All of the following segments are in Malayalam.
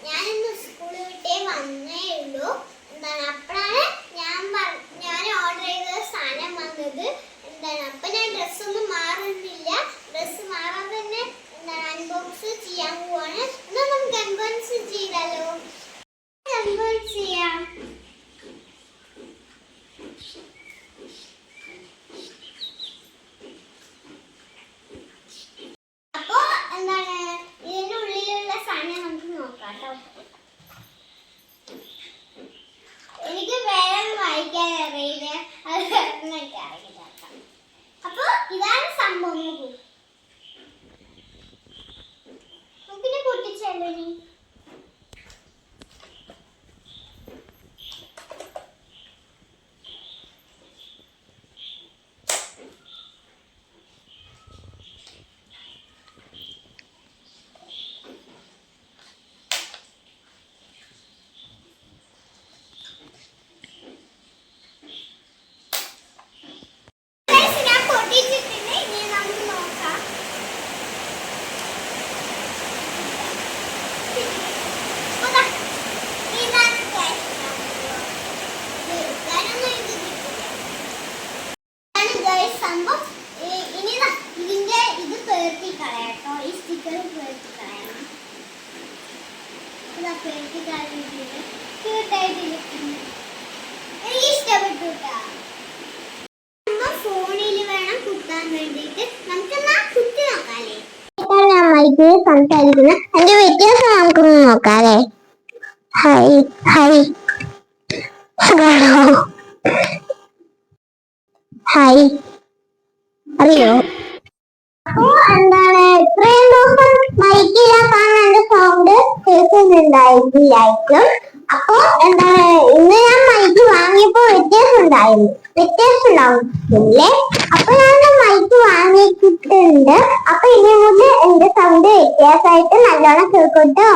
ഞാനിന്ന് സ്കൂളിൽ വിട്ടേ വന്നേ ഉള്ളൂ. എന്താണ് അപ്പോഴാണ് ഞാൻ ഓർഡർ ചെയ്ത സാധനം വന്നത്. എന്താണ് അപ്പൊ ഞാൻ ഡ്രസ്സൊന്നും മാറുന്നില്ല. ഡ്രസ്സ് മാറാതെ തന്നെ എന്താണ് അൺബോക്സ് ചെയ്യാൻ പോവാണ്. എന്നാ നമുക്ക് അൺബോക്സ് ചെയ്താലോ? അൺബോക്സ് ചെയ്യാം. അപ്പൊ എന്താണ് ഇതിന്റെ ഉള്ളിലുള്ള സാധനം നമുക്ക് നോക്കാം കേട്ടോ. എനിക്ക് വേറെ വായിക്കാൻ അറിയില്ല, അത് എനിക്ക് അറിയില്ല. അപ്പൊ ഇതാണ് സംഭവം. പിന്നെ പൊട്ടിച്ചല്ലോ നീ. ഇതിന്റെ ഇത് പേർത്തി കളയാട്ടോ. ഈ സ്റ്റിക്കർ പേർത്തി കളയണം. ഇതാ പേർത്തി കളഞ്ഞിട്ടുണ്ട്. ക്യൂട്ടായിട്ടില്ല, എനിക്ക് ഇഷ്ടപ്പെട്ടു കേട്ടോ. ഫോണിൽ വേണം കുത്താൻ വേണ്ടിയിട്ട്. നമുക്കെന്നാ കുത്തി നോക്കാല്ലേ? ഞാൻ മൈക്കിൽ സംസാരിക്കുന്ന അതിന്റെ വ്യത്യാസം നമുക്കൊന്ന് നോക്കാല്ലേ? ഹായ് ഹായ് ഹായ്, അറിയോ? അപ്പൊ എന്താണ് ഇത്രയും ദിവസം മൈക്കിലാക്കാൻ എന്റെ സൗണ്ട് കേൾക്കുന്നുണ്ടായിരിക്കും. അപ്പൊ എന്താണ് ഇന്ന് ഞാൻ മൈക്ക് വാങ്ങിയപ്പോ വ്യത്യാസം ഉണ്ടാവുന്നില്ലേ? അപ്പൊ ഞാൻ മൈക്ക് വാങ്ങിയിട്ടുണ്ട്. അപ്പൊ ഇനി മുതൽ എന്റെ സൗണ്ട് വ്യത്യാസമായിട്ട് നല്ലോണം കേൾക്കട്ടോ.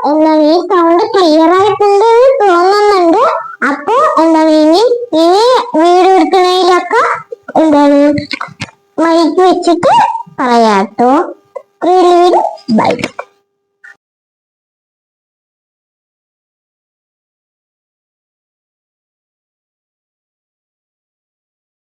എന്താണ് ഈ സൗണ്ട് ക്ലിയർ ആയിട്ടുണ്ട് തോന്നുന്നുണ്ട്. അപ്പൊ എന്താണ് ഇനി വീഡിയോ എടുക്കുന്നതിലൊക്കെ എന്താണ് മൈക്ക് വെച്ചിട്ട് പറയാട്ടോ.